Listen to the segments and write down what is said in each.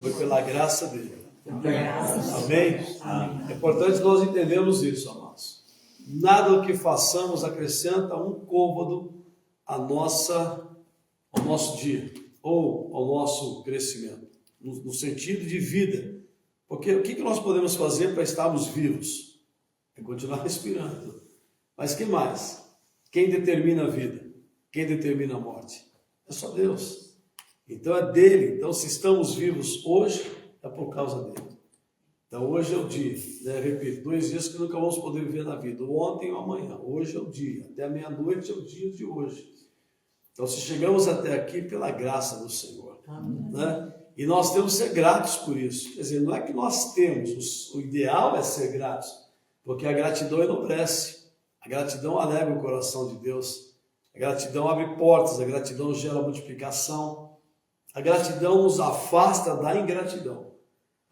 Foi pela graça dele. Graças. Amém? É importante nós entendermos isso, amados. Nada que façamos acrescenta um côvado ao nosso dia, ou ao nosso crescimento, no sentido de vida. Porque o que nós podemos fazer para estarmos vivos? É continuar respirando. Mas que mais? Quem determina a vida? Quem determina a morte? É só Deus. Então é dele. Então se estamos vivos hoje, é por causa dele. Então hoje é o dia, né? Repito, 2 dias que nunca vamos poder viver na vida, ontem ou amanhã. Hoje é o dia, até a meia-noite é o dia de hoje. Então se chegamos até aqui pela graça do Senhor, né? E nós temos que ser gratos por isso. Quer dizer, não é que nós temos, o ideal é ser gratos, porque a gratidão enobrece, a gratidão alegra o coração de Deus, a gratidão abre portas, a gratidão gera multiplicação, a gratidão nos afasta da ingratidão.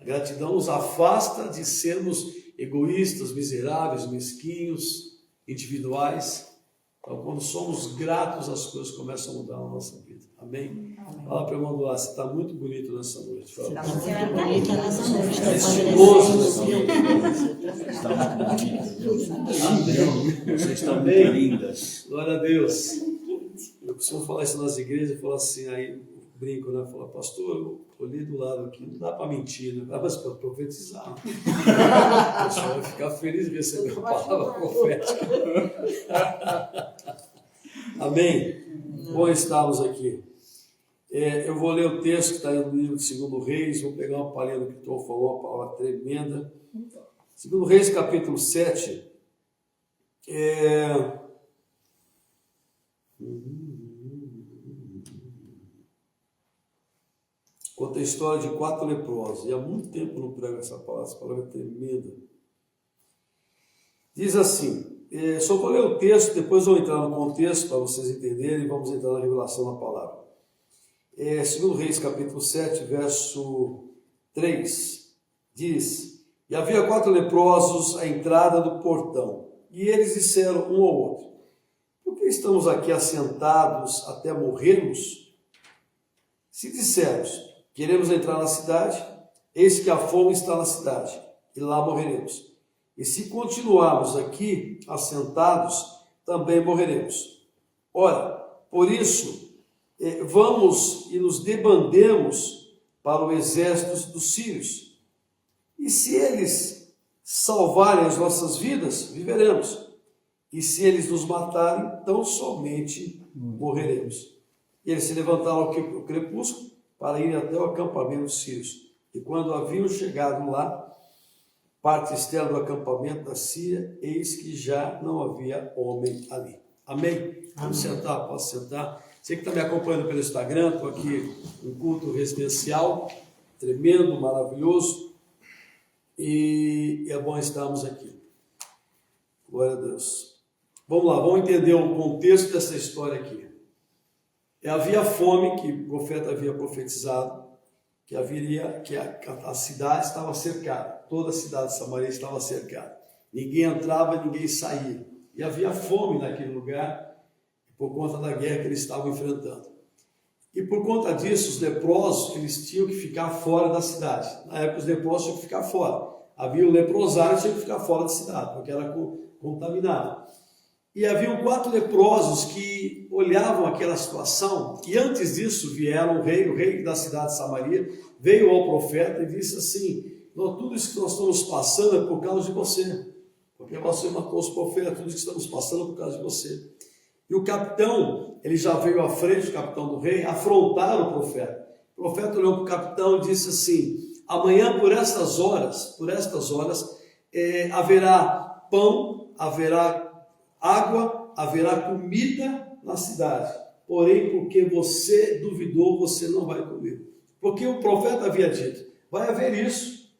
A gratidão nos afasta de sermos egoístas, miseráveis, mesquinhos, individuais. Então, quando somos gratos, as coisas começam a mudar na nossa vida. Amém? Amém. Fala para o irmão do lado, você está muito bonito nessa noite. Fala. Está muito bonita nessa noite. É estiloso. Vocês estão bem lindas. Glória a Deus. Eu costumo falar isso nas igrejas, eu falo assim, aí brinco, né? Falo, pastor, eu olhei do lado aqui, não dá para mentir, né? Mas para profetizar. O pessoal vai ficar feliz de receber uma palavra profética. Amém? Bom estarmos aqui. Eu vou ler o texto que está no livro de 2 Reis, vou pegar uma palhinha do que o Tom falou, uma palavra tremenda. 2 Reis, capítulo 7. Conta a história de 4 leprosos. E há muito tempo eu não prego essa palavra é tremenda. Diz assim, só vou ler o texto, depois vou entrar no contexto para vocês entenderem e vamos entrar na revelação da palavra. 2 Reis, capítulo 7, verso 3, diz: E havia 4 leprosos à entrada do portão, e eles disseram um ao outro: Por que estamos aqui assentados até morrermos? Se dissermos: Queremos entrar na cidade, eis que a fome está na cidade, e lá morreremos. E se continuarmos aqui assentados, também morreremos. Ora, por isso, vamos e nos debandemos para o exército dos sírios. E se eles salvarem as nossas vidas, viveremos. E se eles nos matarem, tão somente morreremos. E eles se levantaram ao crepúsculo para ir até o acampamento dos sírios. E quando haviam chegado lá, parte externa do acampamento da Síria, eis que já não havia homem ali. Amém? Vamos sentar, posso sentar? Você que está me acompanhando pelo Instagram, estou aqui em culto residencial, tremendo, maravilhoso, e é bom estarmos aqui. Glória a Deus. Vamos lá, vamos entender o contexto dessa história aqui. Havia fome, que o profeta havia profetizado, que a cidade estava cercada, toda a cidade de Samaria estava cercada. Ninguém entrava, ninguém saía. E havia fome naquele lugar, por conta da guerra que eles estavam enfrentando. E por conta disso, os leprosos, eles tinham que ficar fora da cidade. Na época, os leprosos tinham que ficar fora. Havia o leprosário que tinha que ficar fora da cidade, porque era contaminado. E haviam 4 leprosos que olhavam aquela situação, e antes disso vieram o rei da cidade de Samaria, veio ao profeta e disse assim: tudo isso que nós estamos passando é por causa de você, porque você matou os profetas, tudo isso que estamos passando é por causa de você. E o capitão, ele já veio à frente, o capitão do rei, afrontar o profeta. O profeta olhou para o capitão e disse assim: amanhã por estas horas, haverá pão, haverá água, haverá comida na cidade. Porém, porque você duvidou, você não vai comer. Porque o profeta havia dito: vai haver isso,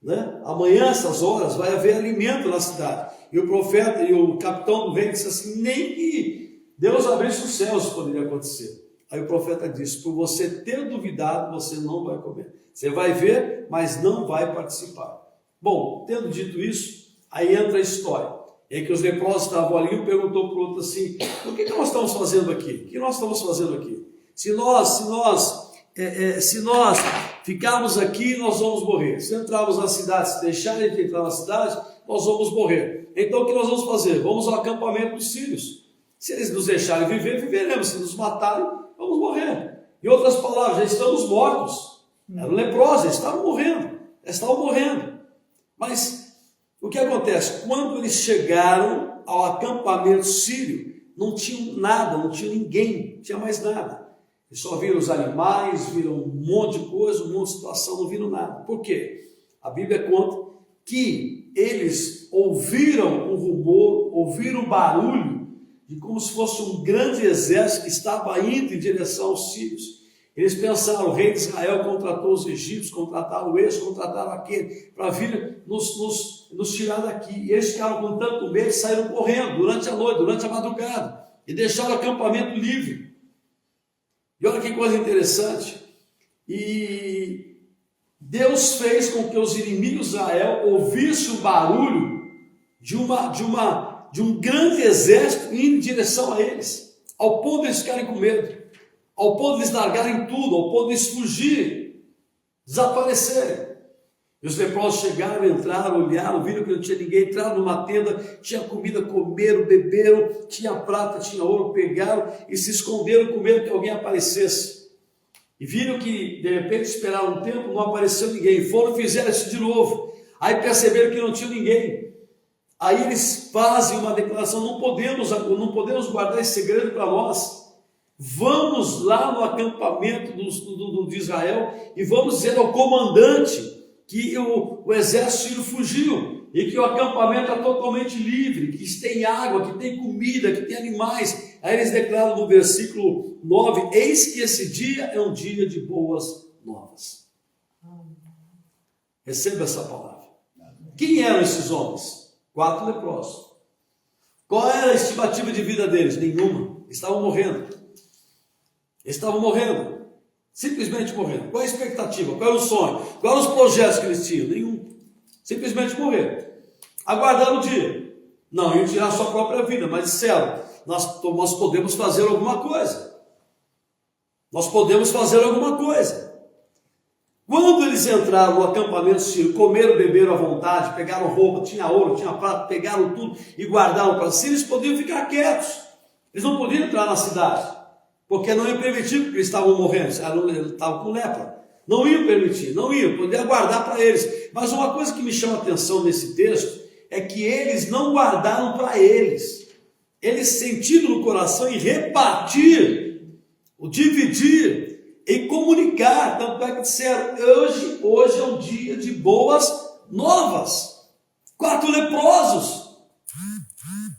né? Amanhã, essas horas, vai haver alimento na cidade. E o profeta e o capitão do rei disse assim: nem que Deus abrisse os céus isso poderia acontecer. Aí o profeta disse: por você ter duvidado, você não vai comer. Você vai ver, mas não vai participar. Bom, tendo dito isso, aí entra a história. Em que os leprosos estavam ali, um perguntou para o outro assim: o que nós estamos fazendo aqui? O que nós estamos fazendo aqui? Se nós ficarmos aqui, nós vamos morrer. Se entrarmos na cidade, se deixarem de entrar na cidade, nós vamos morrer. Então o que nós vamos fazer? Vamos ao acampamento dos sírios. Se eles nos deixarem viver, viveremos. Se nos matarem, vamos morrer. Em outras palavras, já estamos mortos. Eram leprosos, já estavam morrendo. Mas o que acontece? Quando eles chegaram ao acampamento sírio, não tinham nada, não tinha ninguém, não tinha mais nada. Eles só viram os animais, viram um monte de coisa, um monte de situação, não viram nada. Por quê? A Bíblia conta que eles ouviram um rumor, ouviram um barulho, de como se fosse um grande exército que estava indo em direção aos sírios. Eles pensaram, o rei de Israel contratou os egípcios, contrataram esse, contrataram aquele, para vir nos tirar daqui. E eles ficaram com tanto medo, saíram correndo durante a noite, durante a madrugada, e deixaram o acampamento livre. E olha que coisa interessante, e Deus fez com que os inimigos de Israel ouvissem o barulho de um grande exército indo em direção a eles, ao ponto de eles ficarem com medo, ao ponto de eles largarem tudo, ao ponto de eles fugirem, desaparecerem. E os leprosos chegaram, entraram, olharam, viram que não tinha ninguém, entraram numa tenda, tinha comida, comeram, beberam, tinha prata, tinha ouro, pegaram e se esconderam com medo que alguém aparecesse. E viram que, de repente, esperaram um tempo, não apareceu ninguém. Foram e fizeram isso de novo. Aí perceberam que não tinha ninguém. Aí eles fazem uma declaração, não podemos guardar esse segredo para nós. Vamos lá no acampamento de Israel e vamos dizer ao comandante que o exército sírio fugiu e que o acampamento é totalmente livre, que tem água, que tem comida, que tem animais. Aí eles declaram no versículo 9, eis que esse dia é um dia de boas novas. Receba essa palavra. Quem eram esses homens? 4 leprosos. Qual era a estimativa de vida deles? Nenhuma. Estavam morrendo. Simplesmente morrendo. Qual a expectativa? Qual era o sonho? Quais eram os projetos que eles tinham? Nenhum. Simplesmente morrer. Aguardando o dia. Não, iam tirar a sua própria vida, mas disseram, nós podemos fazer alguma coisa. Quando eles entraram no acampamento sírio, comeram, beberam à vontade, pegaram roupa, tinha ouro, tinha prata, pegaram tudo e guardaram para si, eles podiam ficar quietos. Eles não podiam entrar na cidade. Porque não iam permitir, porque eles estavam morrendo, eles estavam com lepra. Não iam permitir, não iam, poder guardar para eles. Mas uma coisa que me chama a atenção nesse texto é que eles não guardaram para eles. Eles sentiram no coração em repartir, o dividir, em comunicar. Tanto é que disseram, hoje é um dia de boas novas. 4 leprosos.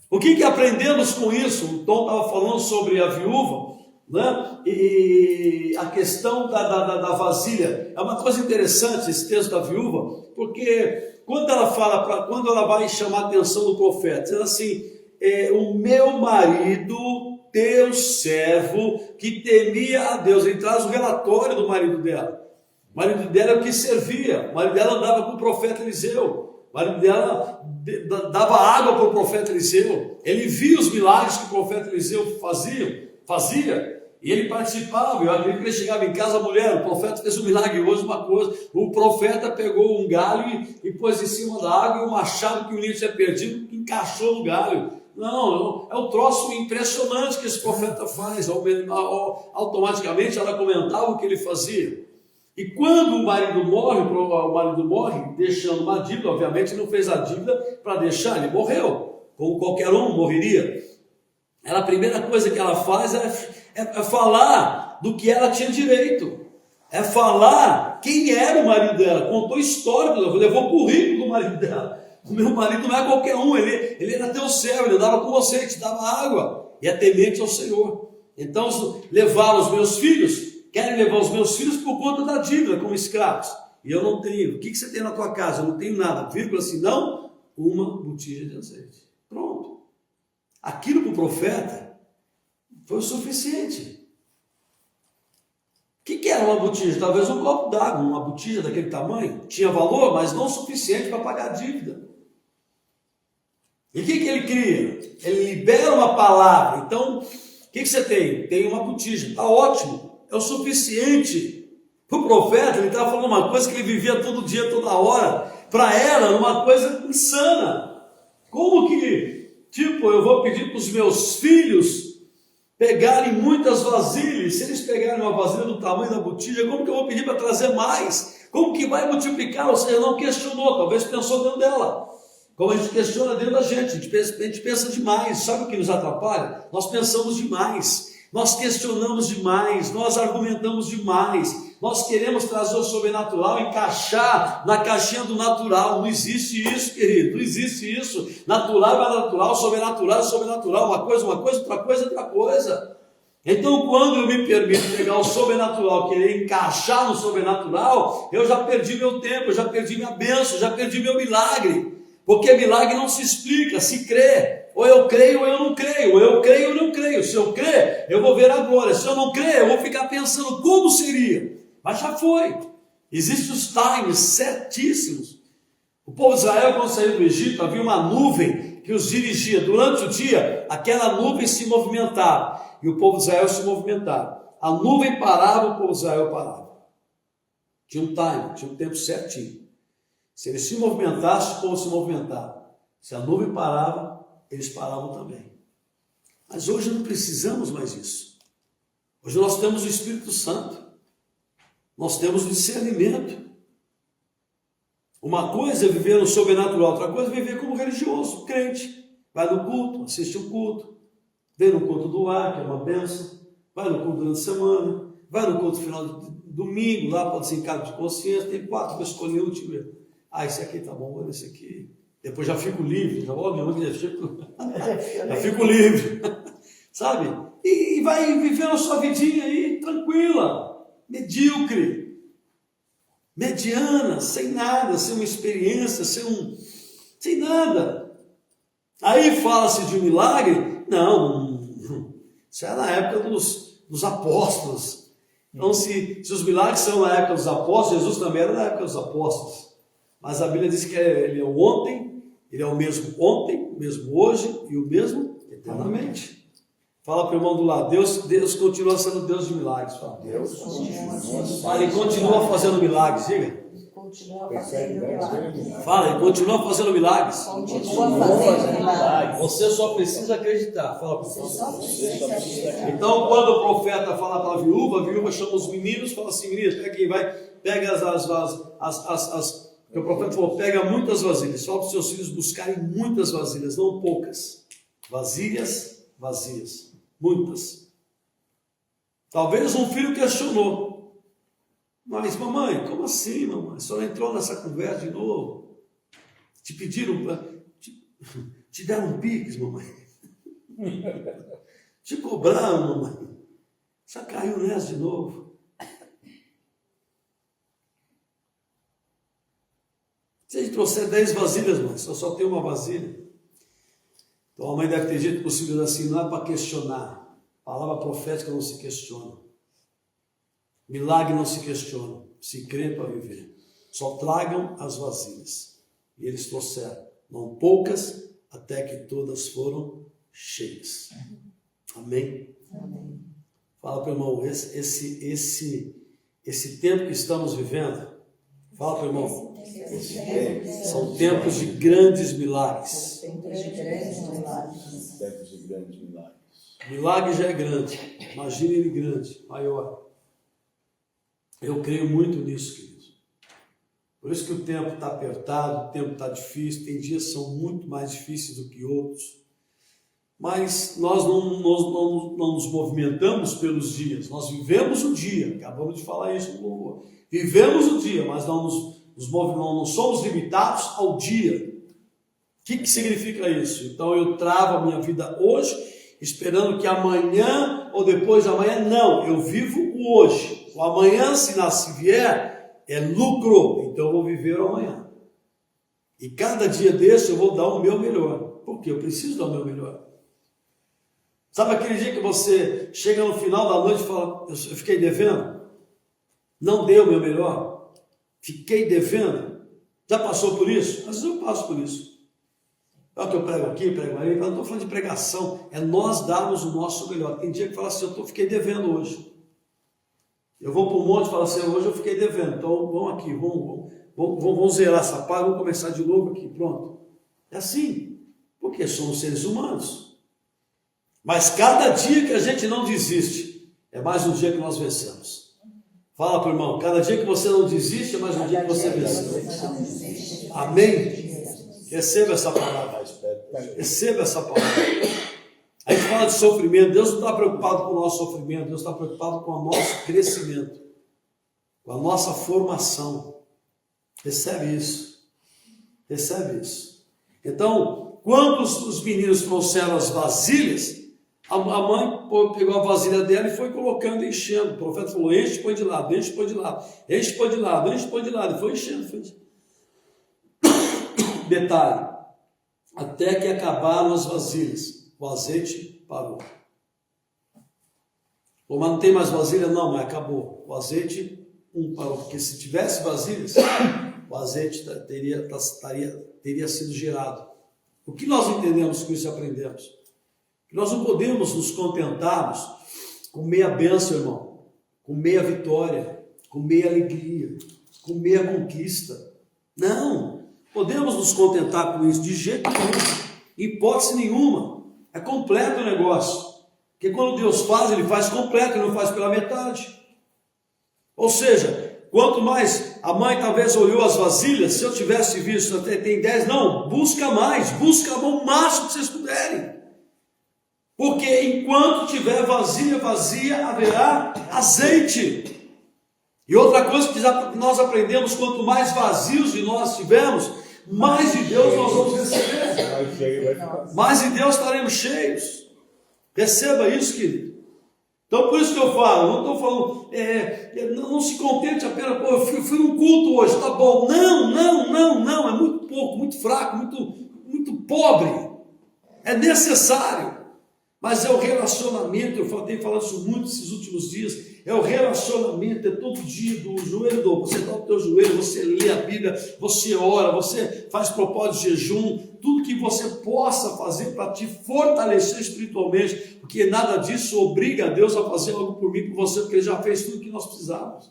O que aprendemos com isso? O Tom estava falando sobre a viúva, né? E a questão da vasilha. É uma coisa interessante esse texto da viúva, porque quando ela vai chamar a atenção do profeta, diz assim, o meu marido, teu servo, que temia a Deus. Ele traz o relatório do marido dela. O marido dela é o que servia. O marido dela andava com o profeta Eliseu. O marido dela dava água para o profeta Eliseu. Ele via os milagres que o profeta Eliseu fazia. E ele participava. Eu acredito que ele chegava em casa, a mulher, o profeta fez um milagre hoje, uma coisa. O profeta pegou um galho e pôs em cima da água e um machado que o menino tinha perdido, encaixou no galho. Não, é um troço impressionante que esse profeta faz. Automaticamente ela comentava o que ele fazia. E quando o marido morre deixando uma dívida, obviamente não fez a dívida para deixar, ele morreu, como qualquer um morreria. A primeira coisa que ela faz é falar do que ela tinha direito, é falar quem era o marido dela, contou a história, levou o currículo do marido dela. O meu marido não é qualquer um, ele era teu servo, ele andava com você, te dava água, e é temente ao Senhor. Então levaram os meus filhos, querem levar os meus filhos por conta da dívida, como escravos, e eu não tenho. O que você tem na tua casa? Eu não tenho nada, vírgula, senão uma botija de azeite. Pronto. Aquilo para o profeta foi o suficiente. O que era uma botija? Talvez um copo d'água, uma botija daquele tamanho, tinha valor, mas não o suficiente para pagar a dívida. E o que ele cria? Ele libera uma palavra. Então, o que você tem? Tem uma botija, está ótimo, é o suficiente O profeta, ele estava falando uma coisa que ele vivia todo dia, toda hora. Para ela, uma coisa insana. Como que, eu vou pedir para os meus filhos pegarem muitas vasilhas? Se eles pegarem uma vasilha do tamanho da botija, como que eu vou pedir para trazer mais? Como que vai multiplicar? Ou seja, não questionou, talvez pensou dentro dela. Como a gente questiona dentro da gente, a gente pensa demais. Sabe o que nos atrapalha? Nós pensamos demais, nós questionamos demais, nós argumentamos demais, nós queremos trazer o sobrenatural, encaixar na caixinha do natural. Não existe isso, querido, não existe isso. Natural é natural, sobrenatural é sobrenatural, uma coisa, outra coisa. Então, quando eu me permito pegar o sobrenatural, querer encaixar no sobrenatural, eu já perdi meu tempo, eu já perdi minha bênção, já perdi meu milagre. Porque milagre não se explica, se crê. Ou eu creio ou eu não creio, ou eu creio ou não creio. Se eu crer, eu vou ver a glória. Se eu não crer, eu vou ficar pensando como seria. Mas já foi. Existem os times certíssimos. O povo de Israel, quando saiu do Egito, havia uma nuvem que os dirigia. Durante o dia, aquela nuvem se movimentava. E o povo de Israel se movimentava. A nuvem parava, o povo de Israel parava. Tinha um time, tinha um tempo certinho. Se eles se movimentassem, o povo se movimentava. Se a nuvem parava, eles paravam também. Mas hoje não precisamos mais disso. Hoje nós temos o Espírito Santo. Nós temos o discernimento. Uma coisa é viver no sobrenatural, outra coisa é viver como religioso, crente. Vai no culto, assiste o culto, vem no culto do ar, que é uma bênção, vai no culto durante a semana, vai no culto final de domingo, lá para desencargo de consciência, tem 4 para escolher o último. Esse aqui tá bom, olha esse aqui. Depois já fico livre, já fico livre, sabe? E vai vivendo a sua vidinha aí, tranquila, medíocre, mediana, sem nada, sem uma experiência, sem nada. Aí fala-se de um milagre? Não, isso é na época dos apóstolos. Então, se os milagres são na época dos apóstolos, Jesus também era na época dos apóstolos. Mas a Bíblia diz que ele é o ontem, ele é o mesmo ontem, o mesmo hoje e o mesmo eternamente. Fala para o irmão do lado, Deus continua sendo Deus de milagres. Fala. Deus continua. Ele continua fazendo milagres, diga. Continua fazendo milagres. Fala, ele continua fazendo milagres. Continua fazendo milagres. Você só precisa acreditar. Fala para Você só precisa acreditar. Então, quando o profeta fala para a viúva chama os meninos, fala assim, meninos, pega aqui, pega as o profeta falou, pega muitas vasilhas, fala para os seus filhos buscarem muitas vasilhas, não poucas. Vasilhas vazias, muitas. Talvez um filho questionou, mas mamãe, como assim, mamãe? A senhora entrou nessa conversa de novo? Te pediram, te deram um piques, mamãe? Te cobraram, mamãe? Já caiu nessa de novo? Se a gente trouxer 10 vasilhas, mãe, só tem uma vasilha. Então a mãe deve ter dito para os filhos assim, não é para questionar. Palavra profética não se questiona. Milagre não se questiona. Se crê para viver. Só tragam as vasilhas. E eles trouxeram, não poucas, até que todas foram cheias. Amém? Amém. Fala para o irmão, esse tempo que estamos vivendo, fala para o irmão, são tempos de grandes milagres. Tempos de grandes milagres. Tempos de grandes milagres. Milagre já é grande, imagine ele grande, maior. Eu creio muito nisso, querido. Por isso que o tempo está apertado, o tempo está difícil, tem dias que são muito mais difíceis do que outros. Mas nós não nos movimentamos pelos dias, nós vivemos o dia, acabamos de falar isso no louvor. Vivemos o dia, mas não somos limitados ao dia. O que significa isso? Então eu travo a minha vida hoje, esperando que amanhã ou depois de amanhã, não, eu vivo o hoje. O amanhã, se vier, é lucro, então eu vou viver o amanhã. E cada dia desse eu vou dar o meu melhor, porque eu preciso dar o meu melhor. Sabe aquele dia que você chega no final da noite e fala, eu fiquei devendo? Não dei o meu melhor? Fiquei devendo? Já passou por isso? Às vezes eu passo por isso. É o que eu prego aqui, prego aí. Eu não estou falando de pregação. É nós darmos o nosso melhor. Tem dia que fala assim, fiquei devendo hoje. Eu vou para o monte e falo assim, hoje eu fiquei devendo, então vamos aqui, vamos zerar essa parte, vamos começar de novo aqui, pronto. É assim, porque somos seres humanos. Mas cada dia que a gente não desiste, é mais um dia que nós vencemos. Fala para o irmão, cada dia que você não desiste, é mais um dia que você venceu. Amém? Receba essa palavra. Receba essa palavra. A gente fala de sofrimento, Deus não está preocupado com o nosso sofrimento, Deus está preocupado com o nosso crescimento, com a nossa formação. Recebe isso. Recebe isso. Então, quando os meninos trouxeram as vasilhas, a mãe pegou a vasilha dela e foi colocando, enchendo. O profeta falou, enche, põe de lado, enche, põe de lado, enche, põe de lado, enche, põe de lado. E foi enchendo, foi enchendo. Detalhe, até que acabaram as vasilhas, o azeite parou. Mas não tem mais vasilha? Não, mas acabou. O azeite parou, porque se tivesse vasilhas, o azeite teria sido gerado. O que nós entendemos com isso e aprendemos? Que nós não podemos nos contentarmos com meia bênção, irmão, com meia vitória, com meia alegria, com meia conquista. Não, podemos nos contentar com isso de jeito nenhum, hipótese nenhuma. É completo o negócio. Porque quando Deus faz, Ele faz completo, Ele não faz pela metade. Ou seja, quanto mais a mãe talvez olhou as vasilhas, se eu tivesse visto, até tem 10, não, busca mais, busca o máximo que vocês puderem. Porque enquanto tiver vasilha vazia, haverá azeite. E outra coisa que nós aprendemos, quanto mais vazios de nós tivermos, mais de Deus nós vamos receber. Mais de Deus estaremos cheios. Receba isso, querido. Então por isso que eu falo, não estou falando, não se contente apenas, eu fui num culto hoje, tá bom. Não, é muito pouco, muito fraco, muito pobre. É necessário. Mas é o relacionamento, eu tenho falado isso muito esses últimos dias, é o relacionamento, é todo dia do joelho, você dá o teu joelho, você lê a Bíblia, você ora, você faz propósito de jejum, tudo que você possa fazer para te fortalecer espiritualmente, porque nada disso obriga a Deus a fazer algo por mim, por você, porque Ele já fez tudo que nós precisávamos.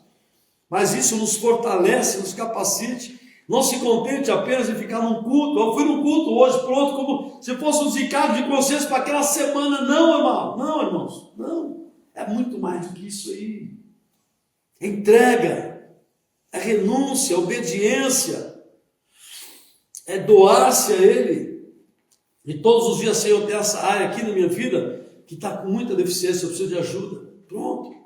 Mas isso nos fortalece, nos capacite. Não se contente apenas em ficar num culto. Eu fui num culto hoje, pronto, como se fosse um zicado de consciência para aquela semana. Não, irmão, não, irmãos, não. É muito mais do que isso aí. É entrega, é renúncia, é obediência, é doar-se a Ele. E todos os dias, Senhor, tem essa área aqui na minha vida que está com muita deficiência, eu preciso de ajuda. Pronto.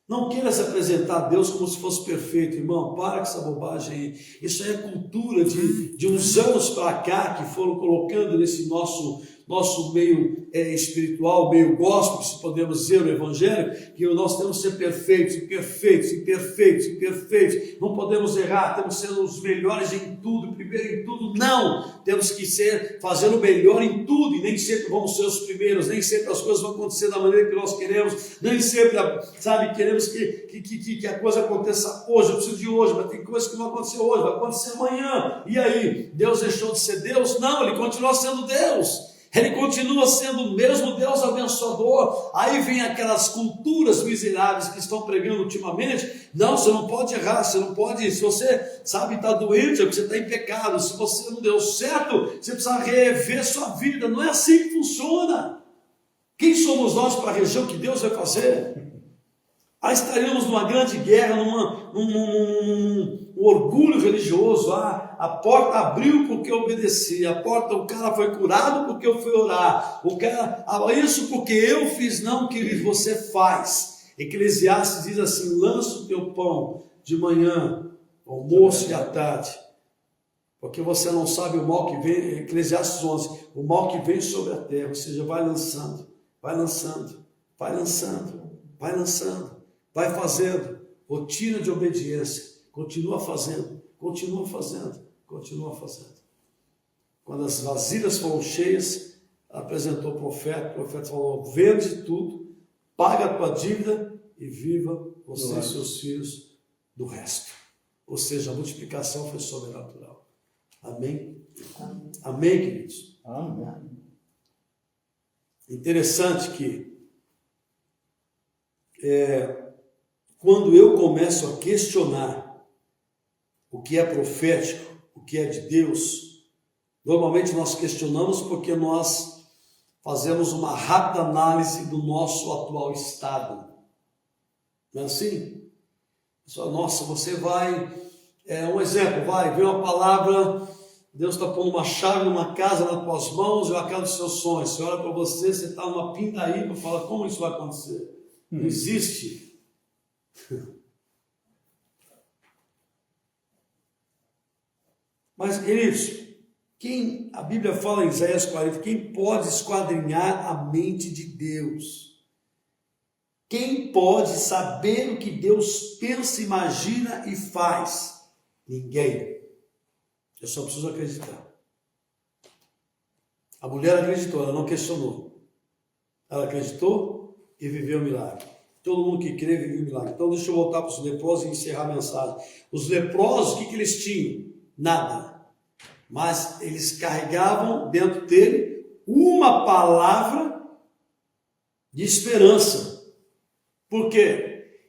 Não queira se apresentar a Deus como se fosse perfeito, irmão. Para com essa bobagem aí. Isso aí é cultura de uns anos para cá que foram colocando nesse nosso meio espiritual, meio gospel, se podemos dizer, o evangelho, que nós temos que ser perfeitos. Não podemos errar, temos que ser os melhores em tudo, primeiro em tudo. Não! Temos que fazer o melhor em tudo, e nem sempre vamos ser os primeiros, nem sempre as coisas vão acontecer da maneira que nós queremos, nem sempre, queremos que a coisa aconteça hoje, eu preciso de hoje, mas tem coisas que não aconteceu hoje, vai acontecer amanhã. E aí, Deus deixou de ser Deus? Não, Ele continua sendo Deus. Ele continua sendo o mesmo Deus abençoador. Aí vem aquelas culturas miseráveis que estão pregando ultimamente. Não, você não pode errar, você não pode, se você está doente, é porque você está em pecado. Se você não deu certo, você precisa rever sua vida. Não é assim que funciona. Quem somos nós para reger o que Deus vai fazer? Aí estaríamos numa grande guerra, num orgulho religioso. A porta abriu porque eu obedeci, o cara foi curado porque eu fui orar, isso porque eu fiz, não que você faz. Eclesiastes diz assim: lança o teu pão de manhã, almoço e à tarde, porque você não sabe o mal que vem. Eclesiastes 11, o mal que vem sobre a terra. Ou seja, vai lançando, vai fazendo, rotina de obediência, continua fazendo. Quando as vasilhas foram cheias, apresentou o profeta falou: vende tudo, paga a tua dívida e viva você e seus filhos do resto. Ou seja, a multiplicação foi sobrenatural. Amém? Amém, queridos? Amém. Interessante que quando eu começo a questionar o que é profético, o que é de Deus, normalmente nós questionamos porque nós fazemos uma rápida análise do nosso atual estado. Não é assim? Nossa, você vai, um exemplo, vai ver uma palavra, Deus está pondo uma chave numa casa nas tuas mãos, é a casa dos seus sonhos. Você olha para você está numa pindaíba e fala, como isso vai acontecer? Não existe. Mas, queridos, a Bíblia fala em Isaías 40, quem pode esquadrinhar a mente de Deus? Quem pode saber o que Deus pensa, imagina e faz? Ninguém. Eu só preciso acreditar. A mulher acreditou, ela não questionou. Ela acreditou e viveu o milagre. Todo mundo que crê viveu o milagre. Então deixa eu voltar para os leprosos e encerrar a mensagem. Os leprosos, o que eles tinham? Nada. Mas eles carregavam dentro dele uma palavra de esperança. Por quê?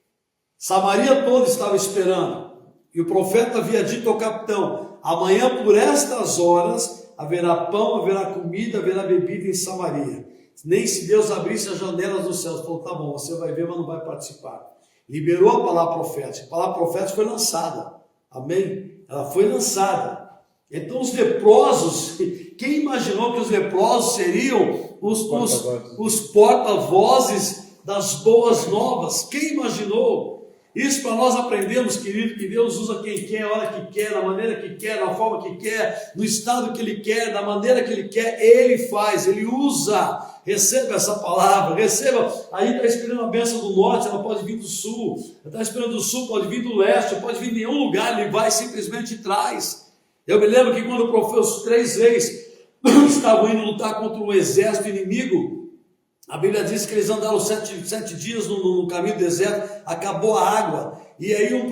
Samaria toda estava esperando. E o profeta havia dito ao capitão, amanhã por estas horas haverá pão, haverá comida, haverá bebida em Samaria. Nem se Deus abrisse as janelas dos céus. Falou, tá bom, você vai ver, mas não vai participar. Liberou a palavra profética. A palavra profética foi lançada. Amém? Ela foi lançada. Então os leprosos, quem imaginou que os leprosos seriam os porta-vozes das boas novas? Quem imaginou? Isso para nós aprendemos, querido, que Deus usa quem quer, a hora que quer, da maneira que quer, da forma que quer, no estado que Ele quer, da maneira que Ele quer, Ele faz, Ele usa. Receba essa palavra, receba. A gente está esperando a bênção do norte, ela pode vir do sul. Está esperando do sul, pode vir do leste, pode vir de nenhum lugar, Ele vai simplesmente traz. Eu me lembro que quando os 3 reis estavam indo lutar contra um exército inimigo, a Bíblia diz que eles andaram 7 dias no caminho do deserto, acabou a água. E aí o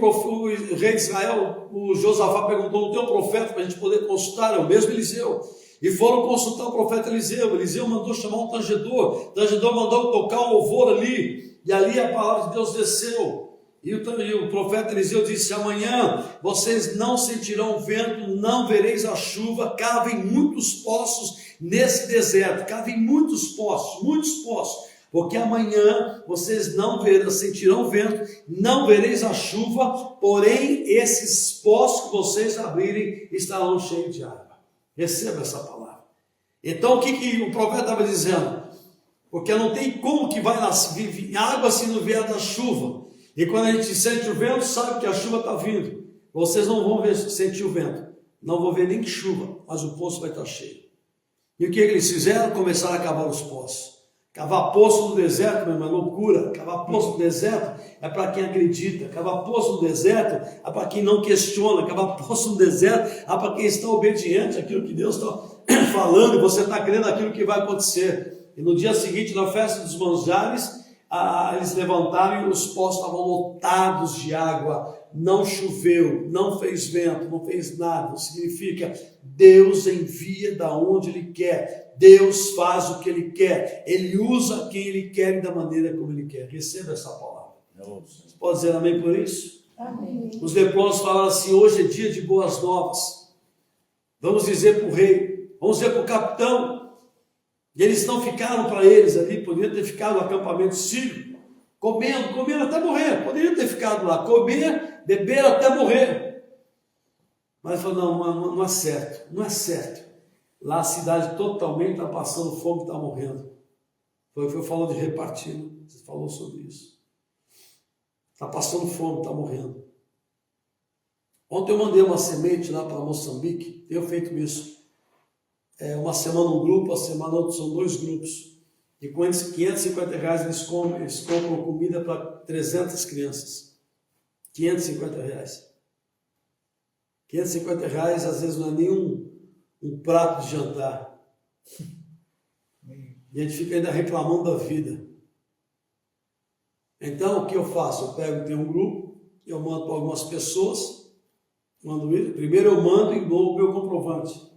rei de Israel, o Josafá, perguntou, não tem um profeta para a gente poder consultar? É o mesmo Eliseu. E foram consultar o profeta Eliseu. Eliseu mandou chamar um tangedor. O tangedor mandou tocar um louvor ali. E ali a palavra de Deus desceu. E o profeta Eliseu disse, amanhã vocês não sentirão vento, não vereis a chuva, cavem muitos poços nesse deserto, cavem muitos poços, porque amanhã vocês não sentirão vento, não vereis a chuva, porém esses poços que vocês abrirem estarão cheios de água. Receba essa palavra. Então o que o profeta estava dizendo? Porque não tem como que vai nascer água se não vier da chuva. E quando a gente sente o vento, sabe que a chuva está vindo. Vocês não vão sentir o vento, não vão ver nem chuva, mas o poço vai estar cheio. E o que eles fizeram? Começaram a cavar os poços. Cavar poço no deserto, meu irmão, é loucura. Cavar poço no deserto é para quem acredita. Cavar poço no deserto é para quem não questiona. Cavar poço no deserto é para quem está obediente àquilo que Deus está falando e você está crendo naquilo que vai acontecer. E no dia seguinte, na festa dos manjares, eles levantaram e os poços estavam lotados de água. Não choveu, não fez vento, não fez nada. Significa Deus envia da onde Ele quer. Deus faz o que Ele quer. Ele usa quem Ele quer e da maneira como Ele quer. Receba essa palavra. Você pode dizer amém por isso? Amém. Os leprosos falaram assim, hoje é dia de boas novas. Vamos dizer para o rei, vamos dizer para o capitão. E eles não ficaram para eles ali, poderiam ter ficado no acampamento sírio, comendo até morrer. Poderiam ter ficado lá, comer, beber até morrer. Mas falou, não é certo, não é certo. Lá a cidade totalmente está passando fome, está morrendo. Foi falando de repartir, né? Você falou sobre isso. Está passando fome, está morrendo. Ontem eu mandei uma semente lá para Moçambique, tenho feito isso. Uma semana um grupo, a semana outra são 2 grupos. E com esses R$550 eles compram comida para 300 crianças. R$550. R$550 às vezes não é nem um prato de jantar. E a gente fica ainda reclamando da vida. Então o que eu faço? Eu tenho um grupo, eu mando para algumas pessoas, primeiro eu mando e dou o meu comprovante.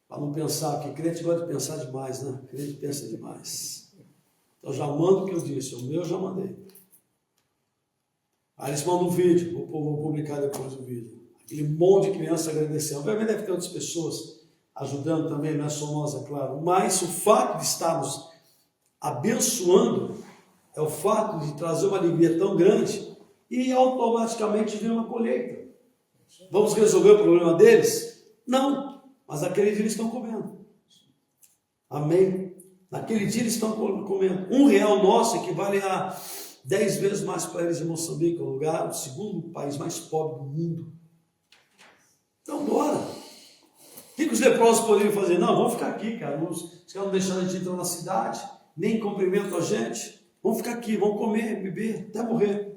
Para não pensar, porque crente gosta de pensar demais, né? Crente pensa demais. Então já mando o que eu disse, o meu eu já mandei. Aí eles mandam um vídeo, vou publicar depois o vídeo. Aquele monte de crianças agradecendo. Obviamente deve ter outras pessoas ajudando também, não é só nós, é claro. Mas o fato de estarmos abençoando é o fato de trazer uma alegria tão grande e automaticamente vem uma colheita. Vamos resolver o problema deles? Não, mas naquele dia eles estão comendo. Amém? Naquele dia eles estão comendo. R$1 nosso equivale a 10 vezes mais para eles em Moçambique, o lugar, o segundo país mais pobre do mundo. Então, bora. O que os leprosos poderiam fazer? Não, vamos ficar aqui, cara. Os caras não deixando a gente entrar na cidade, nem cumprimentam a gente. Vamos ficar aqui, vamos comer, beber, até morrer.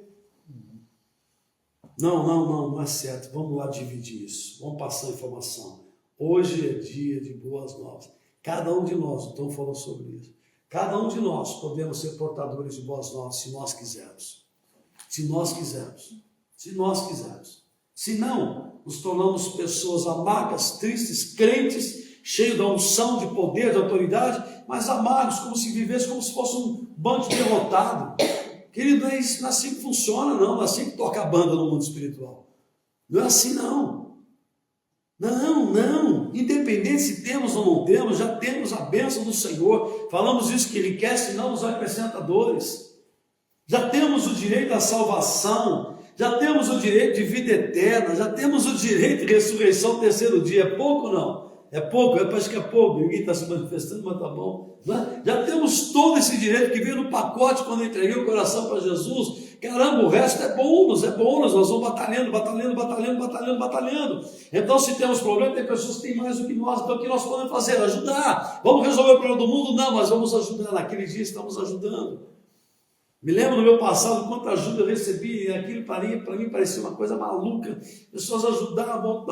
Não é certo. Vamos lá dividir isso. Vamos passar a informação. Hoje é dia de boas novas. Cada um de nós, estamos falando sobre isso. Cada um de nós podemos ser portadores de boas novas se nós quisermos. Se nós quisermos. Se nós quisermos. Se não, nos tornamos pessoas amargas, tristes, crentes, cheios da unção, de poder, de autoridade, mas amargos, como se vivesse como se fosse um bando derrotado. Querido, não é assim que funciona, não é assim que toca a banda no mundo espiritual. Não é assim, não. Não. Independente se temos ou não temos, já temos a bênção do Senhor. Falamos isso, que Ele quer, senão nos acrescenta dores. Já temos o direito à salvação, já temos o direito de vida eterna, já temos o direito de ressurreição no terceiro dia. É pouco ou não? É pouco? Eu acho que é pouco. Ninguém está se manifestando, mas tá bom. Né? Já temos todo esse direito que veio no pacote quando eu entreguei o coração para Jesus. Caramba, o resto é bônus. Nós vamos batalhando. Então, se temos problema, tem pessoas que têm mais do que nós. Então, o que nós podemos fazer? Ajudar. Vamos resolver o problema do mundo? Não, mas vamos ajudar. Naquele dia estamos ajudando. Me lembro no meu passado quanta ajuda eu recebi, e aquilo para mim parecia uma coisa maluca. Pessoas ajudavam,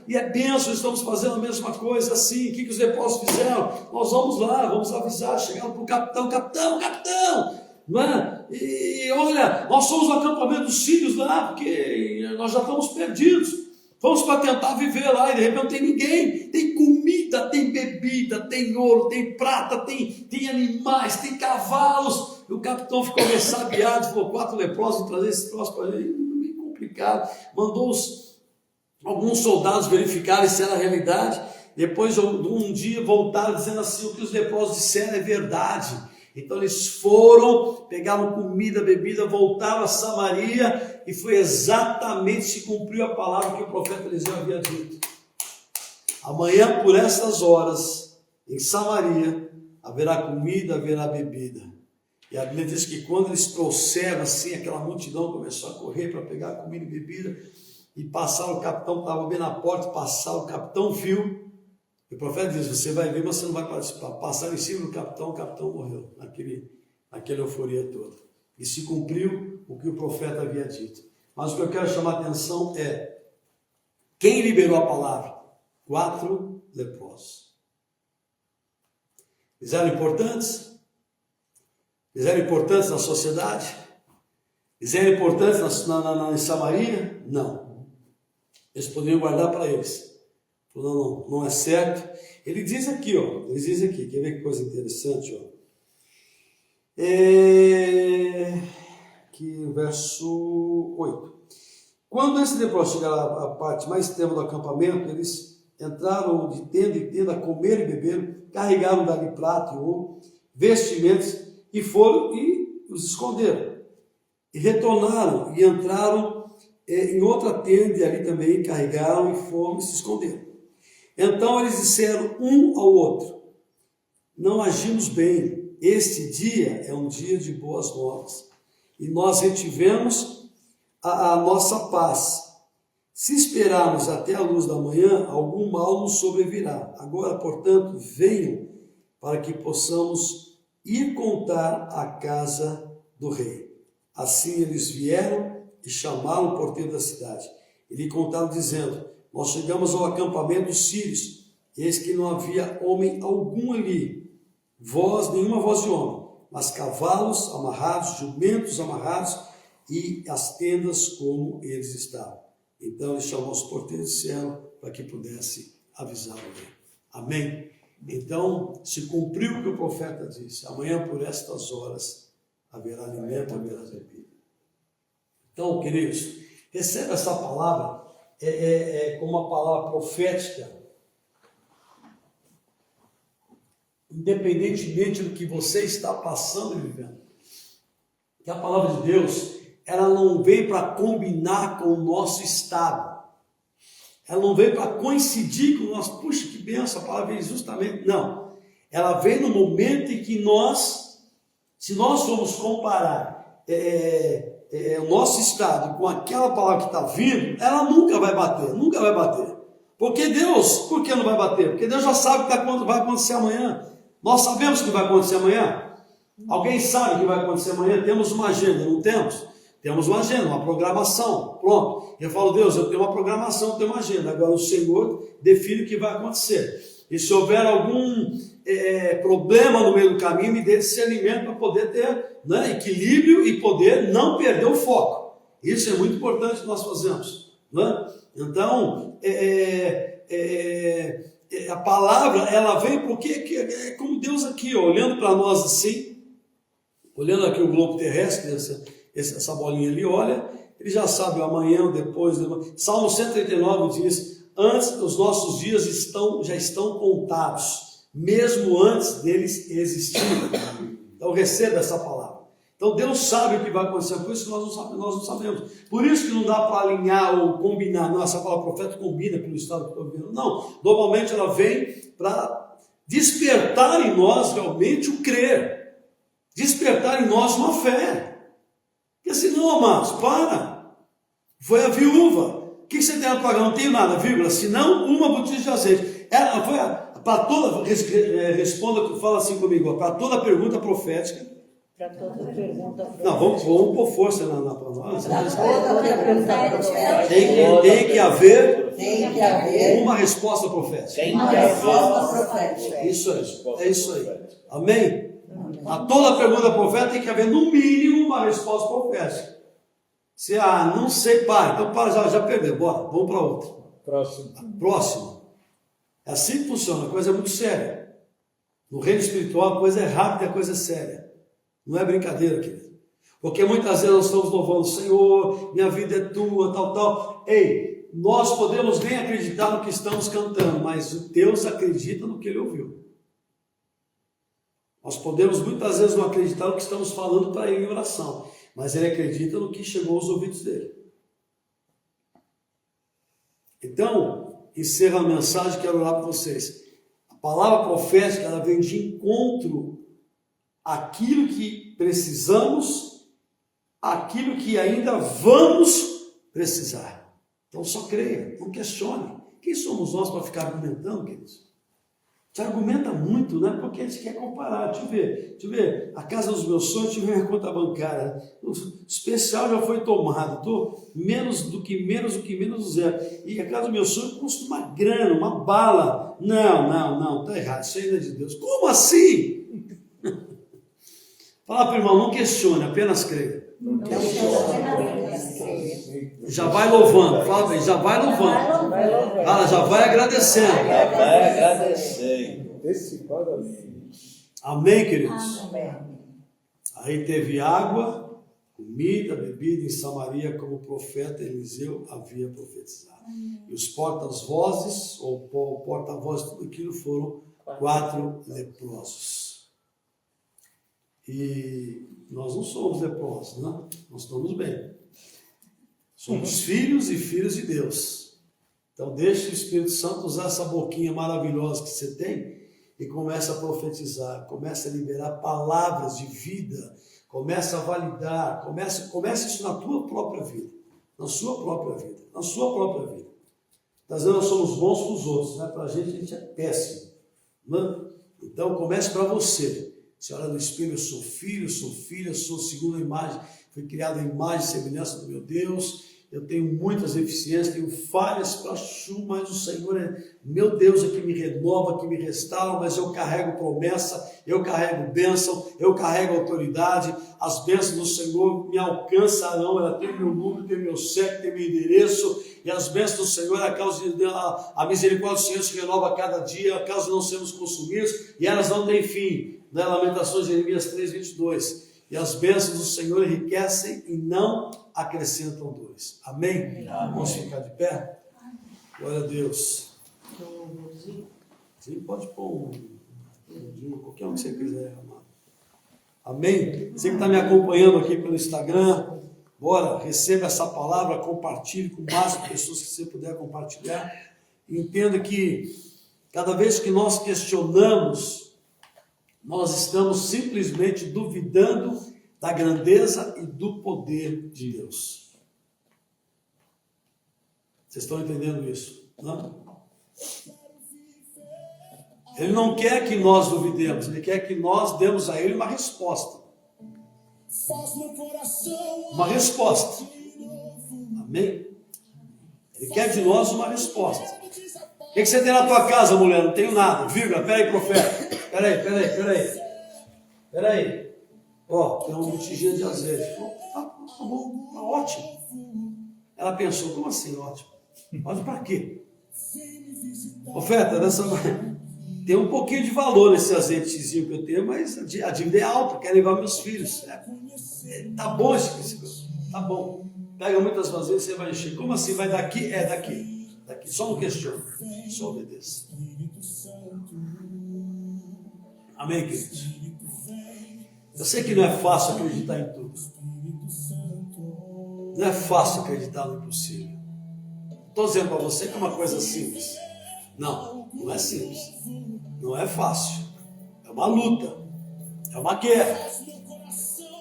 e é bênção, estamos fazendo a mesma coisa assim. O que os leprosos fizeram? Nós vamos lá, vamos avisar, chegaram para o capitão, não é? E olha, nós somos o acampamento dos sírios lá, porque nós já estamos perdidos. Vamos para tentar viver lá, e de repente não tem ninguém. Tem comida, tem bebida, tem ouro, tem prata, tem animais, tem cavalos. E o capitão ficou ressabiado, falou: 4 leprosos trazer esse troço para ele. Meio complicado. Mandou alguns soldados verificarem se era realidade. Depois, um dia, voltaram dizendo assim: o que os leprosos disseram é verdade. Então eles foram, pegaram comida, bebida, voltaram a Samaria, e foi exatamente, se cumpriu a palavra que o profeta Eliseu havia dito. Amanhã, por estas horas, em Samaria, haverá comida, haverá bebida. E a Bíblia diz que quando eles trouxeram assim, aquela multidão começou a correr para pegar comida e bebida, e passaram, o capitão estava bem na porta, passaram, o capitão viu. O profeta diz: você vai ver, mas você não vai participar. Passaram em cima do capitão, o capitão morreu, naquela euforia toda. E se cumpriu o que o profeta havia dito. Mas o que eu quero chamar a atenção é: quem liberou a palavra? 4 leprosos. Eles eram importantes? Eles eram importantes na sociedade? Eles eram importantes em Samaria? Não. Eles poderiam guardar para eles. Não é certo. Ele diz aqui, quer ver que coisa interessante, que o verso 8. Quando esse leproso chegaram à parte mais extrema do acampamento, eles entraram de tenda em tenda, comeram e beberam, carregaram dali prata e ouro, vestimentos, e foram e os esconderam. E retornaram e entraram em outra tenda, e ali também carregaram e foram e se esconderam. Então eles disseram um ao outro: não agimos bem, este dia é um dia de boas novas, e nós retivemos a nossa paz. Se esperarmos até a luz da manhã, algum mal nos sobrevirá. Agora, portanto, venham para que possamos ir contar à casa do rei. Assim eles vieram e chamaram o porteiro da cidade. E lhe contaram, dizendo: nós chegamos ao acampamento dos sírios, eis que não havia homem algum ali, nenhuma voz de homem, mas cavalos amarrados, jumentos amarrados, e as tendas como eles estavam. Então ele chamou os porteiros e disseram para que pudesse avisar o rei. Amém? Então se cumpriu o que o profeta disse: amanhã por estas horas haverá alimento, haverá bebida. Então, queridos, receba essa palavra como uma palavra profética, independentemente do que você está passando e vivendo. Que a palavra de Deus, ela não veio para combinar com o nosso estado. Ela não veio para coincidir com o nosso... Puxa, que benção, a palavra veio justamente... Não. Ela veio no momento em que nós, se nós formos comparar o nosso estado com aquela palavra que está vindo, ela nunca vai bater, nunca vai bater. Porque Deus, por que não vai bater? Porque Deus já sabe o que vai acontecer amanhã. Nós sabemos o que vai acontecer amanhã. Alguém sabe o que vai acontecer amanhã? Temos uma agenda, não temos? Temos uma agenda, uma programação. Pronto. Eu falo, Deus, eu tenho uma programação, eu tenho uma agenda. Agora o Senhor define o que vai acontecer. E se houver algum problema no meio do caminho, me dê discernimento para poder ter, né, equilíbrio e poder não perder o foco. Isso é muito importante que nós fazemos. Né? Então, a palavra, ela vem porque é como Deus aqui, ó, olhando para nós assim, olhando aqui o globo terrestre, essa bolinha ali, olha, ele já sabe o amanhã, o depois. Salmo 139 diz, antes os nossos dias já estão contados, mesmo antes deles existirem. Então receba essa palavra. Então Deus sabe o que vai acontecer, por isso que nós não sabemos. Por isso que não dá para alinhar ou combinar. Não, essa palavra profeta combina pelo estado que estou vivendo. Não, normalmente ela vem para despertar em nós realmente o crer. Despertar em nós uma fé. Porque senão, amados, para. Foi a viúva. O que você tem a pagar? Não tenho nada, vírgula. Senão uma botija de azeite. Ela foi para toda, responda, fala assim comigo, para toda pergunta profética. Para toda pergunta profética. Não, vamos pôr força na palavra. Para toda pergunta profética. Tem que haver uma resposta profética. Uma resposta profética. Isso aí, é isso aí. Amém? A toda pergunta profética tem que haver no mínimo uma resposta profética. Se não sei, pai, então para, já perdeu, bora, vamos para outra. Próximo. É assim que funciona, a coisa é muito séria. No reino espiritual a coisa é rápida, a coisa é séria. Não é brincadeira, querido. Porque muitas vezes nós estamos louvando, Senhor, minha vida é tua, tal. Ei, nós podemos nem acreditar no que estamos cantando, mas Deus acredita no que Ele ouviu. Nós podemos muitas vezes não acreditar no que estamos falando para Ele em oração, mas Ele acredita no que chegou aos ouvidos dEle. Então, encerro a mensagem, quero orar para vocês. A palavra profética, ela vem de encontro àquilo que precisamos, àquilo que ainda vamos precisar. Então só creia, não questione. Quem somos nós para ficar argumentando, queridos? A gente argumenta muito, né? Porque a gente quer comparar. Deixa eu ver. A casa dos meus sonhos, deixa eu ver minha conta bancária. O especial já foi tomado. Estou menos do que menos zero. E a casa dos meus sonhos custa uma grana, uma bala. Não, está errado. Isso ainda é de Deus. Como assim? Fala para o irmão, não questione, apenas creia. Já vai louvando, fala bem, já vai louvando. Fala, já vai agradecendo. Já vai agradecer. Amém, queridos? Aí teve água, comida, bebida em Samaria, como o profeta Eliseu havia profetizado. E os porta-vozes, ou porta-vozes, tudo aquilo foram 4 leprosos. E nós não somos leprosos, né? Nós estamos bem. Somos filhos e filhas de Deus. Então deixe o Espírito Santo usar essa boquinha maravilhosa que você tem e comece a profetizar, comece a liberar palavras de vida, comece a validar, comece isso na tua própria vida, na sua própria vida, na sua própria vida. Às vezes nós somos bons com os outros, né? Para a gente é péssimo. Né? Então comece para você. Você olha no espelho, eu sou filho, eu sou filha, eu sou segundo a imagem, fui criado em imagem e semelhança do meu Deus, eu tenho muitas deficiências, tenho falhas para chuva, mas o Senhor é meu Deus, é que me renova, que me restaura, mas eu carrego promessa, eu carrego bênção, eu carrego autoridade, as bênçãos do Senhor me alcançarão, ela tem meu número, tem meu CEP, tem meu endereço, e as bênçãos do Senhor, a misericórdia do Senhor se renova a cada dia, caso não sejamos consumidos, e elas não têm fim. Lamentações de Jeremias 3:22. E as bênçãos do Senhor enriquecem e não acrescentam dores. Amém? Vamos ficar de pé? Glória a Deus. Sim, pode pôr qualquer um que você quiser, amado. Amém? Você que está me acompanhando aqui pelo Instagram, bora, receba essa palavra, compartilhe com o máximo de pessoas que você puder compartilhar. E entenda que cada vez que nós questionamos, nós estamos simplesmente duvidando da grandeza e do poder de Deus. Vocês estão entendendo isso? Não? Ele não quer que nós duvidemos, ele quer que nós demos a ele uma resposta. Uma resposta. Amém? Ele quer de nós uma resposta. O que você tem na tua casa, mulher? Não tenho nada. Vírgula, peraí, profeta. Peraí. Ó, tem uma botijinha de azeite. Tá bom, tá ótimo. Ela pensou, como assim ótimo? Ótimo pra quê? Profeta, tem um pouquinho de valor nesse azeitezinho que eu tenho, mas a dívida é alta, quero levar meus filhos. Tá bom esse princípio. Tá bom. Pega muitas vezes, você vai encher. Como assim? Vai daqui? É daqui. Só não questiona. Só obedeça. Amém, queridos? Eu sei que não é fácil acreditar em tudo. Não é fácil acreditar no impossível. Estou dizendo para você que é uma coisa simples. Não é simples. Não é fácil. É uma luta. É uma guerra.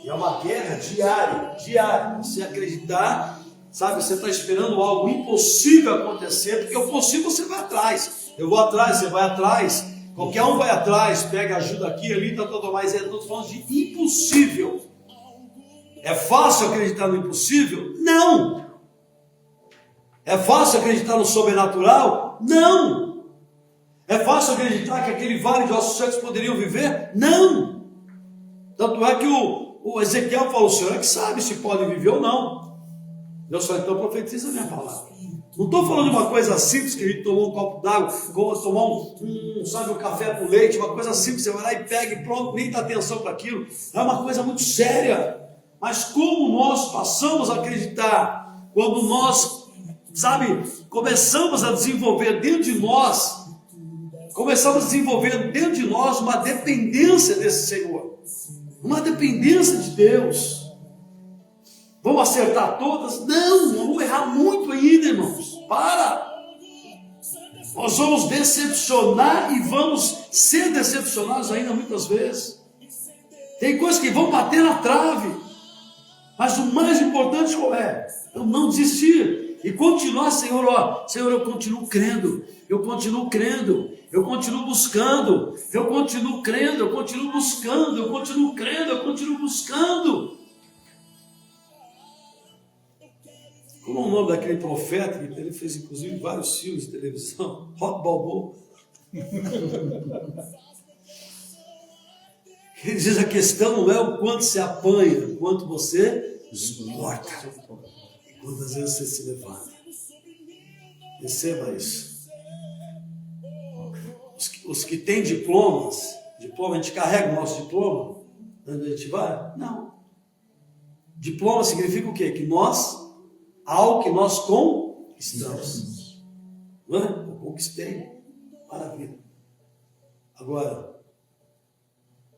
E é uma guerra diária. Você acreditar, sabe, você está esperando algo impossível acontecer, porque o possível você vai atrás. Eu vou atrás, você vai atrás. Qualquer um vai atrás, pega ajuda aqui, ali, tá tudo mais. Estou falando de impossível. É fácil acreditar no impossível? Não. É fácil acreditar no sobrenatural? Não. É fácil acreditar que aquele vale de ossos secos poderiam viver? Não. Tanto é que o Ezequiel falou, o Senhor é que sabe se pode viver ou não. Deus falou, então profetiza a minha palavra. Não estou falando de uma coisa simples, que a gente tomou um copo d'água, tomar um café com leite, uma coisa simples, você vai lá e pega e pronto, nem dá atenção para aquilo. É uma coisa muito séria. Mas como nós passamos a acreditar, quando nós, começamos a desenvolver dentro de nós, uma dependência desse Senhor, uma dependência de Deus. Vamos acertar todas? Não, vamos errar muito ainda, irmãos. Para! Nós vamos decepcionar e vamos ser decepcionados ainda muitas vezes. Tem coisas que vão bater na trave. Mas o mais importante qual é? Eu não desistir. E continuar, Senhor, Senhor, eu continuo crendo. Eu continuo buscando. Eu continuo crendo, eu continuo buscando. Como é o nome daquele profeta, que ele fez inclusive vários filmes de televisão? Rock Balboa. Ele diz, a questão não é o quanto se apanha, o quanto você suporta. E quantas vezes você se levanta. Receba isso. Os que têm diploma, a gente carrega o nosso diploma, onde a gente vai? Não. Diploma significa o quê? Que algo que nós conquistamos. Não é? Eu conquistei. Maravilha. Agora,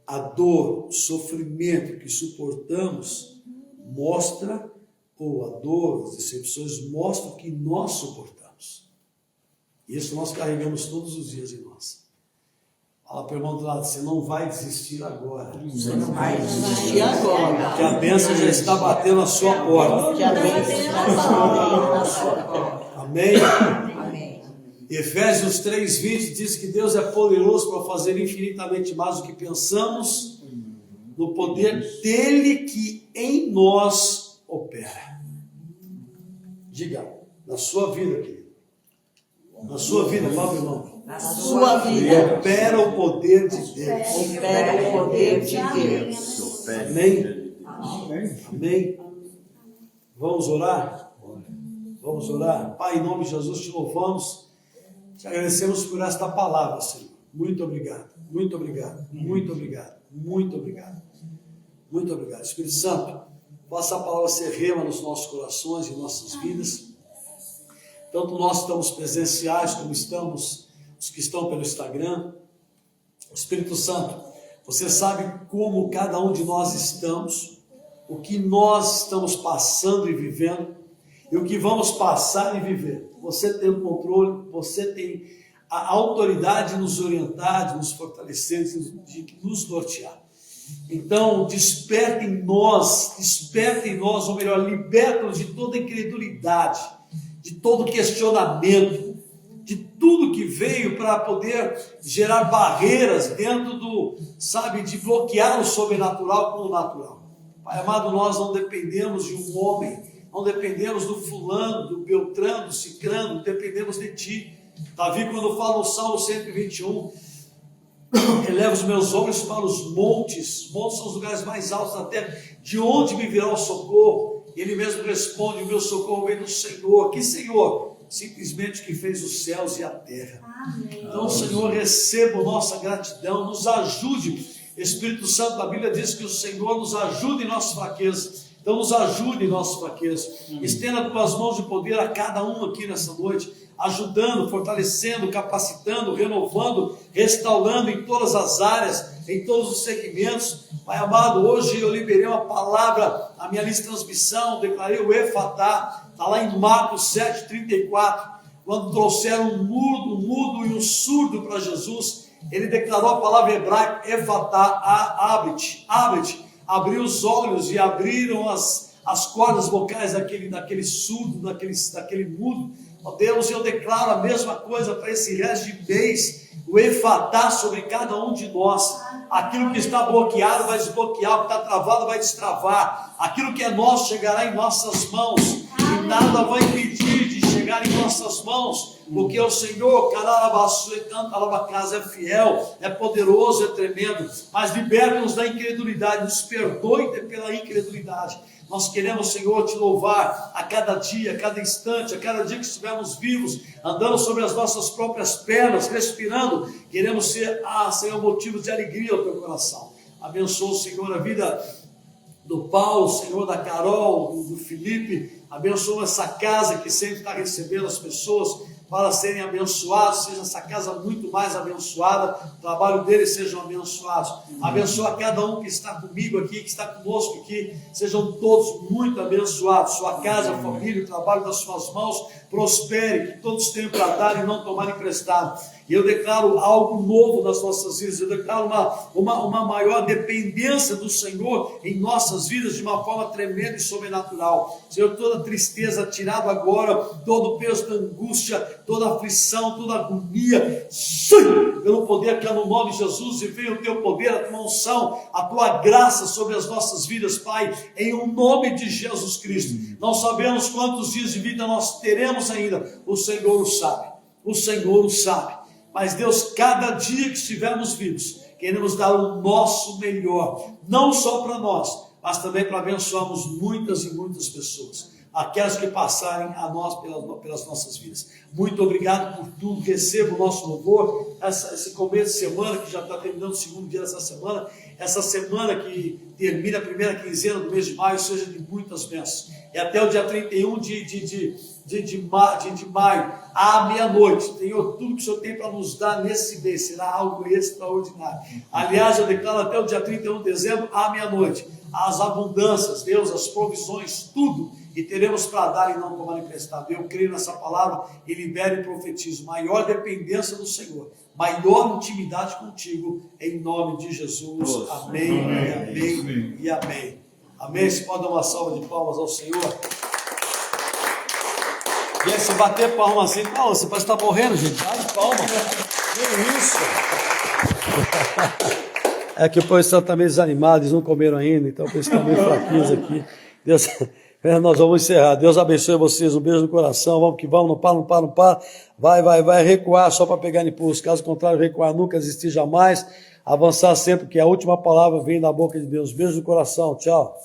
a dor, o sofrimento que suportamos mostra, ou a dor, as decepções mostram que nós suportamos. Isso nós carregamos todos os dias em nós. Fala para o irmão do lado, você não vai desistir agora. Você não vai desistir agora. Que a bênção já está batendo na sua porta. Que a bênção está batendo na sua porta. Amém? Amém. Efésios 3:20 diz que Deus é poderoso para fazer infinitamente mais do que pensamos, no poder dele que em nós opera. Diga, na sua vida, querido. Na sua vida, fala, irmão. Na sua vida. Opera o poder de Deus. Opera o poder de Deus. Amém? Amém? Vamos orar? Vamos orar? Pai, em nome de Jesus, te louvamos. Te agradecemos por esta palavra, Senhor. Muito obrigado. Muito obrigado. Espírito Santo, faça a palavra ser rema nos nossos corações e em nossas vidas. Tanto nós estamos presenciais, como estamos os que estão pelo Instagram. Espírito Santo, você sabe como cada um de nós estamos, o que nós estamos passando e vivendo, e o que vamos passar e viver. Você tem o controle, você tem a autoridade de nos orientar, de nos fortalecer, de nos nortear. Então, desperta em nós, ou melhor, liberta-nos de toda incredulidade, de todo questionamento, de tudo que veio para poder gerar barreiras dentro de bloquear o sobrenatural com o natural. Pai amado, nós não dependemos de um homem, não dependemos do fulano, do beltrano, do cicrano, dependemos de Ti. Davi, quando fala no Salmo 121, eleva os meus olhos para os montes são os lugares mais altos da terra, de onde me virá o socorro? Ele mesmo responde, o meu socorro vem do Senhor. Que Senhor? Simplesmente que fez os céus e a terra. Amém. Então, Senhor, receba nossa gratidão, nos ajude. Espírito Santo, a Bíblia diz que o Senhor nos ajuda em nossas fraquezas. Então nos ajude em nossas fraquezas. Estenda tuas mãos de poder a cada um aqui nessa noite, ajudando, fortalecendo, capacitando, renovando, restaurando em todas as áreas, em todos os segmentos. Pai amado, hoje eu liberei uma palavra, a minha lista de transmissão, declarei o Efatá, está lá em Marcos 7,34, quando trouxeram um mudo e um surdo para Jesus, ele declarou a palavra hebraica, Efatá, abre-te, abriu os olhos e abriram as cordas vocais daquele surdo, daquele mudo. Ó Deus, eu declaro a mesma coisa para esse resto de mês, o Efatá sobre cada um de nós. Aquilo que está bloqueado vai desbloquear, o que está travado vai destravar, aquilo que é nosso chegará em nossas mãos, e nada vai impedir de chegar em nossas mãos, porque o Senhor, casa é fiel, é poderoso, é tremendo, mas liberta-nos da incredulidade, nos perdoe pela incredulidade. Nós queremos, Senhor, te louvar a cada dia, a cada instante, a cada dia que estivermos vivos, andando sobre as nossas próprias pernas, respirando. Queremos ser, Senhor, motivo de alegria ao teu coração. Abençoa, Senhor, a vida do Paulo, Senhor, da Carol, do Felipe. Abençoa essa casa que sempre está recebendo as pessoas para serem abençoados, seja essa casa muito mais abençoada, o trabalho deles sejam abençoados. Abençoa cada um que está comigo aqui, que está conosco aqui, sejam todos muito abençoados. Sua casa, a família, o trabalho das suas mãos prospere, que todos tenham para dar e não tomar emprestado. E eu declaro algo novo nas nossas vidas, eu declaro uma maior dependência do Senhor em nossas vidas de uma forma tremenda e sobrenatural. Senhor, toda tristeza tirada agora, todo o peso da angústia, toda aflição, toda agonia, pelo poder que é no nome de Jesus, e venha o teu poder, a tua unção, a tua graça sobre as nossas vidas, Pai, em o nome de Jesus Cristo. Não sabemos quantos dias de vida nós teremos ainda, o Senhor o sabe, o Senhor o sabe. Mas Deus, cada dia que estivermos vivos, queremos dar o nosso melhor, não só para nós, mas também para abençoarmos muitas e muitas pessoas, aquelas que passarem a nós pelas nossas vidas. Muito obrigado por tudo, receba o nosso louvor, esse começo de semana, que já está terminando o segundo dia dessa semana, essa semana que termina a primeira quinzena do mês de maio, seja de muitas bênçãos. E até o dia 31 de maio, à meia-noite, Senhor, tudo que o Senhor tem para nos dar nesse mês será algo extraordinário. Aliás, eu declaro até o dia 31 de dezembro, à meia-noite, as abundâncias, Deus, as provisões, tudo, e teremos para dar e não tomar emprestado. Eu creio nessa palavra e libero e profetizo maior dependência do Senhor, maior intimidade contigo, em nome de Jesus. Amém, amém e amém. Amém. Se pode dar uma salva de palmas ao Senhor. E aí, se bater palma assim, você parece estar morrendo, gente. Ai, palma. Que isso? É que o povo está meio desanimado, eles não comeram ainda, então eles estão meio fraquinhos aqui. Deus, nós vamos encerrar. Deus abençoe vocês, um beijo no coração. Vamos que vamos, não para. Vai recuar só para pegar impulso. Caso contrário, recuar nunca, desistir jamais. Avançar sempre, que a última palavra vem da boca de Deus. Beijo no coração, tchau.